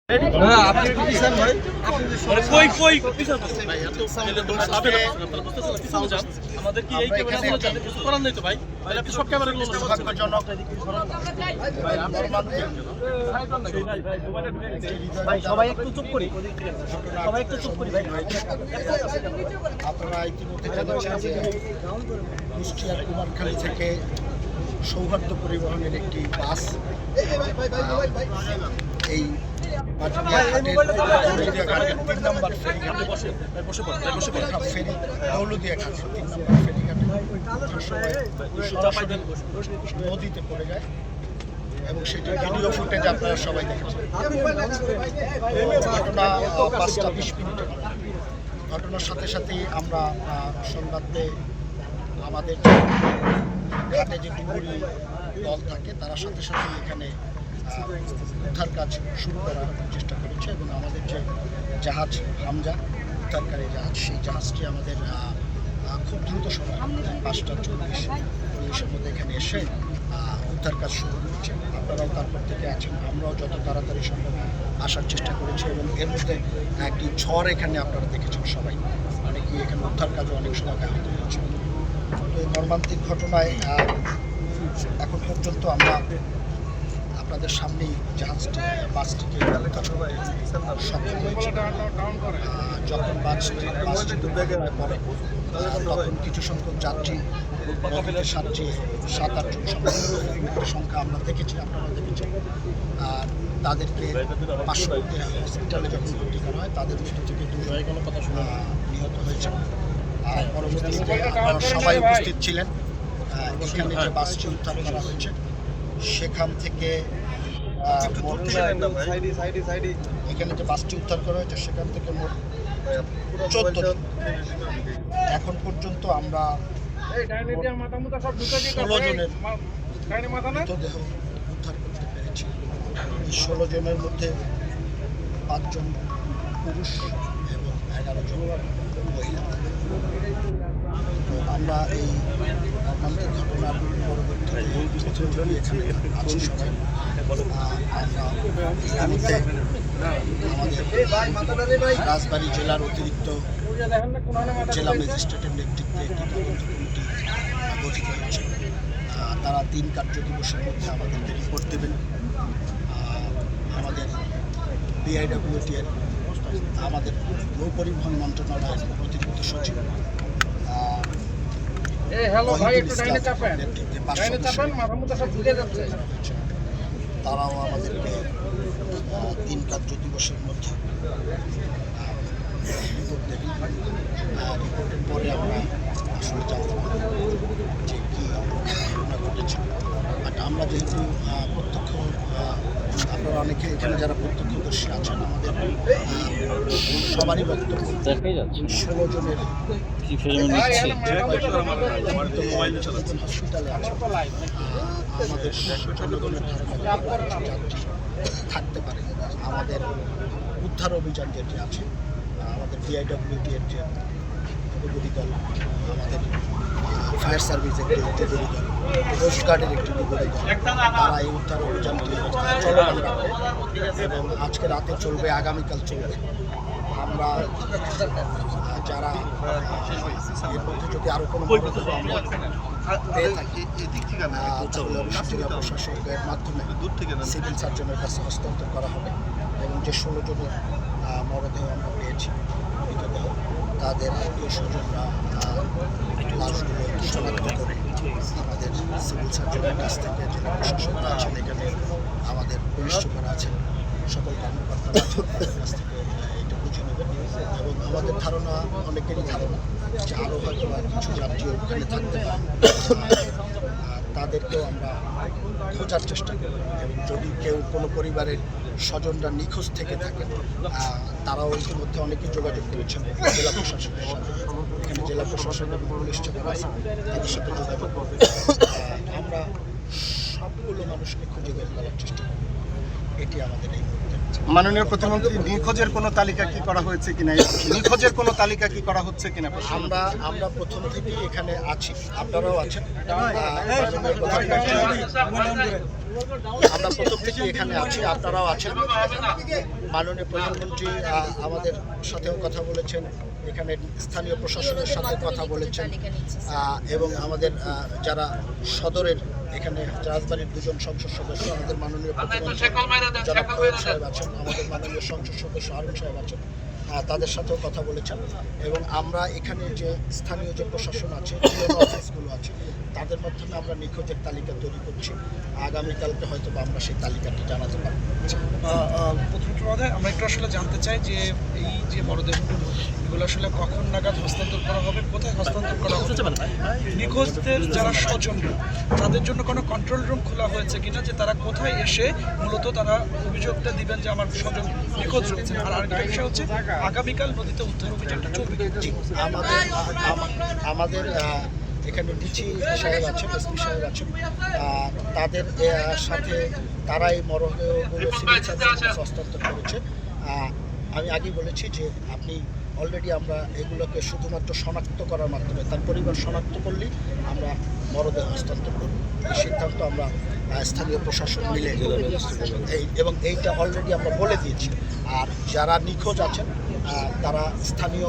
আপনি পিছান ভাই, আমাদের কি এই ক্যামেরা চলে কিছু করার নেই তো ভাই, আপনি সব ক্যামেরাগুলো দুর্ভাগ্যজনক ভাই সবাই একটু চুপ করি, সবাই একটু চুপ করি ভাই। আপনারা ইতিমধ্যে জানাচ্ছেন যে কুষ্টিয়ার কুমারখালী থেকে সৌহার্দ্য পরিবহনের একটি বাস এই দৌলুদিয়া ঘাটের 3 নম্বর ফেরিঘাটে ফেরি দৌলুদিয়া ঘাট 3 নম্বর ফেরিঘাটে সরাসরি নদীতে পড়ে যায় এবং সেটি ভিডিও ফুটেজ আপনারা সবাই দেখেছেন। ঘটনা 5টা 20 মিনিটে ঘটনার সাথে সাথেই আমরা সংবাদ পেয়ে আমাদের ঘাটে যে ডুবুরি দল থাকে তারা সাথে সাথে এখানে উদ্ধার কাজ শুরু করার চেষ্টা করেছে এবং আমাদের যে জাহাজ হামজা উদ্ধারকারী জাহাজ সেই জাহাজটি আমাদের খুব দ্রুত সময় 5টা 40-40-এর মধ্যে এখানে এসে উদ্ধার কাজ শুরু করেছে। আপনারাও তারপর থেকে আছেন, আমরাও যত তাড়াতাড়ি সম্ভব আসার চেষ্টা করেছি এবং এর মধ্যে একটি ঝড় এখানে আপনারা দেখেছেন সবাই, অনেকেই এখানে উদ্ধার কাজও অনেক সময় ব্যাহত হয়েছে। তো এই মর্মান্তিক ঘটনায় এখন পর্যন্ত আমরা আপনাদের সামনেই জাহাজটি বাসটিকে সক্ষম হয়েছে। যখন বাসটি দুর্ঘটনায় পড়ে তখন কিছু সংখ্যক যাত্রী নদীতে 7-8 জন সংখ্যা আমরা দেখেছি, আপনারা দেখেছেন। আর তাদেরকে পার্শ্ববর্তী হসপিটালে যখন ভর্তি করা হয় তাদের মধ্যে থেকে 2 নিহত হয়েছে। আর পরবর্তীতে আপনারা সবাই উপস্থিত ছিলেন। এখানে যে বাসটি উদ্ধার করা হয়েছে সেখান থেকে এখানে যে বাসটি উদ্ধার করা হয়েছে সেখান থেকে মোট 14 জন। এখন পর্যন্ত আমরা 16 জনের মৃতদেহ উদ্ধার করতে পেরেছি। এই 16 জনের মধ্যে 5 জন পুরুষ এবং 11 জন মহিলা। তো আমরা এই মর্মান্তিক ঘটনার পরবর্তীতে এখানে আছি সবাই। আমরা আমাদের রাজবাড়ী জেলার অতিরিক্ত জেলা ম্যাজিস্ট্রেটের নেতৃত্বে একটি তদন্ত কমিটি গঠিত হয়েছে। তারা 3 কার্য দিবসের মধ্যে আমাদেরকে রিপোর্ট দেবেন। আমাদের বিআইডব্লিউটির আমাদের নৌ পরিবহন মন্ত্রণালয়ের অতিরিক্ত সচিব তারাও আমাদেরকে 3 কার্য দিবসের মধ্যে রিপোর্ট দেবেন। রিপোর্টের পরে আমরা আসলে জানতে পারব যে কী ঘটনা ঘটেছে। বাট আমরা যেহেতু প্রত্যক্ষ, আপনারা অনেকে এখানে যারা প্রত্যক্ষদর্শী আছেন, আমাদের সবারই বক্তব্য 16 জনের হসপিটালে আছে। আমাদের জনগণের ধারণা থাকতে পারে আমাদের উদ্ধার অভিযান যেটি আছে, আমাদের বিআইডব্লিউটি এর যে ডুবুরি দল, আমাদের ফায়ার সার্ভিসের একটি ডুবুরি দল, কোস্টগার্ডের একটি ডুবুরি দল, তারা এই উদ্ধার অভিযানটি চলমান রাখবে এবং আজকে রাতে চলবে, আগামীকাল চলবে। আমরা যারা এর মধ্যে যদি আরও কোনো আমরা পেয়ে থাকি তাহলে জেলা প্রশাসকের মাধ্যমে সিভিল সার্জনের কাছে হস্তান্তর করা হবে এবং যে 16 জনের মরদেহ আমরা পেয়েছি, মৃতদেহ, তাদের আত্মীয় স্বজনরা লাশগুলো শনাক্ত করে আমাদের সিভিল সার্জনের কাছ থেকে জেলা প্রশাসকরা আছেন, এখানে আমাদের পুলিশ সুপার আছেন, সকল কর্মকর্তারা আছেন, তাদের কাছ থেকে এটা বুঝে নেবেন। এবং আমাদের ধারণা, অনেকেরই ধারণা যে আরও হয়তো কিছু যাত্রী ওখানে থাকতে পারে, তাদেরকেও আমরা খোঁজার চেষ্টা করি এবং যদি কেউ কোনো পরিবারের স্বজনরা নিখোঁজ থেকে থাকেন তারাও ইতিমধ্যে অনেকেই যোগাযোগ করেছেন জেলা প্রশাসনের সাথে। এখানে জেলা প্রশাসন এবং পুলিশ সুপার আছে, তাদের সাথে যোগাযোগ করবে। আমরা সবগুলো মানুষকে খুঁজে বের করার চেষ্টা করি, এটি আমাদের এই মুহূর্তে। মাননীয় প্রতিমন্ত্রী, নিখোঁজের কোনো তালিকা কি করা হয়েছে কিনা, নিখোঁজের কোনো তালিকা কি করা হচ্ছে কিনা? আমরা প্রথম থেকেই এখানে আছি, আপনারাও আছেন। আমরা প্রথম থেকে এখানে আছি, আপনারাও আছেন। মাননীয় প্রধানমন্ত্রী আমাদের সাথেও কথা বলেছেন, এখানে স্থানীয় প্রশাসনের সাথে কথা বলেছেন এবং আমাদের যারা সদরের এখানে রাজবাড়ির দুজন সংসদ সদস্য, আমাদের মাননীয় প্রতিমন্ত্রী জনাব কোয়েল সাহেব আছেন, আমাদের মাননীয় সংসদ সদস্য হারুন সাহেব আছেন, তাদের সাথেও কথা বলেছেন। এবং আমরা এখানে যে স্থানীয় যে প্রশাসন আছে, অফিসগুলো আছে, তাদের মাধ্যমে আমরা নিখোঁজের তালিকা তৈরি করছি। আগামীকালকে হয়তো বা আমরা সেই তালিকাটি জানাতে পারবো। প্রথমত মহোদয়, আমরা একটু আসলে জানতে চাই যে এই যে মরদেহগুলো এগুলো আসলে কখন নাগাদ হস্তান্তর করা হবে, কোথায় হস্তান্তর করা হবে, নিখোঁজদের যারা স্বজনরা তাদের জন্য কোনো কন্ট্রোল রুম খোলা হয়েছে কিনা, যে তারা কোথায় এসে মূলত তারা অভিযোগটা দিবেন যে আমার স্বজন নিখোঁজ রয়েছে। আর আরেকটা বিষয় হচ্ছে আগামীকাল নদীতে উদ্ধার অভিযানটা চলবে। আমাদের এখানে ডিসি সাহেব আছেন, এসপি সাহেব আছেন, তাদের সাথে তারাই মরদেহগুলো সিভিল সার্ভিস হস্তান্তর করেছে। আমি আগেই বলেছি যে আপনি অলরেডি আমরা এগুলোকে শুধুমাত্র শনাক্ত করার মাধ্যমে, তার পরিবার শনাক্ত করলেই আমরা মরদেহ হস্তান্তর করব। এই সিদ্ধান্ত আমরা স্থানীয় প্রশাসন মিলে এবং এইটা অলরেডি আমরা বলে দিয়েছি। আর যারা নিখোঁজ আছেন তারা স্থানীয়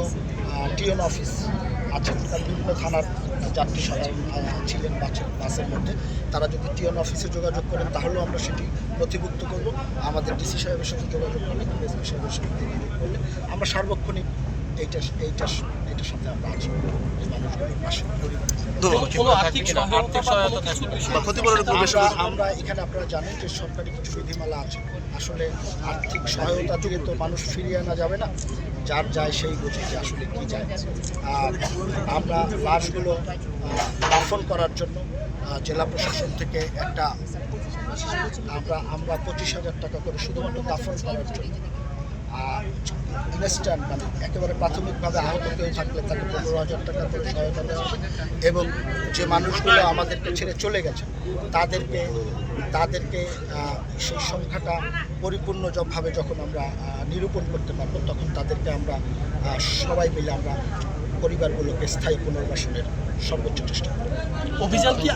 টিএন অফিস আছেন, তার বিভিন্ন থানার যাত্রী সাধারণ ছিলেন বাসের মধ্যে, তারা যদি টিএন অফিসে যোগাযোগ করেন তাহলেও আমরা সেটি নথিভুক্ত করব। আমাদের ডিসি সাহেবের সাথে যোগাযোগ করলে, এসপি সাহেবের সাথে যোগাযোগ করলে আমরা সার্বক্ষণিক এইটার সাথে আমরা আছি, এই মানুষগুলোর পাশে। আমরা এখানে আপনারা জানেন যে সরকারি কিছু বিধিমালা আছে। আসলে আর্থিক সহায়তা দিয়ে তো মানুষ ফিরিয়ে আনা যাবে না, যার যায় সেই বোঝে যে আসলে কী যায়। আর আমরা লাশগুলো দাফন করার জন্য জেলা প্রশাসন থেকে একটা আমরা 25,000 টাকা করে শুধুমাত্র দাফন করার জন্য, আর ইনস্ট্যান্ট মানে একেবারে প্রাথমিকভাবে আহত কেউ থাকলে তাকে 15,000 টাকা করে সহায়তা দেওয়া হবে। এবং যে মানুষগুলো আমাদেরকে ছেড়ে চলে গেছে তাদেরকে সেই সংখ্যাটা পরিপূর্ণভাবে যখন আমরা নিরূপণ করতে পারবো, তখন তাদেরকে আমরা সবাই মিলে আমরা পরিবারগুলোকে স্থায়ী পুনর্বাসনের সর্বোচ্চ চেষ্টা করব। অভিযান কি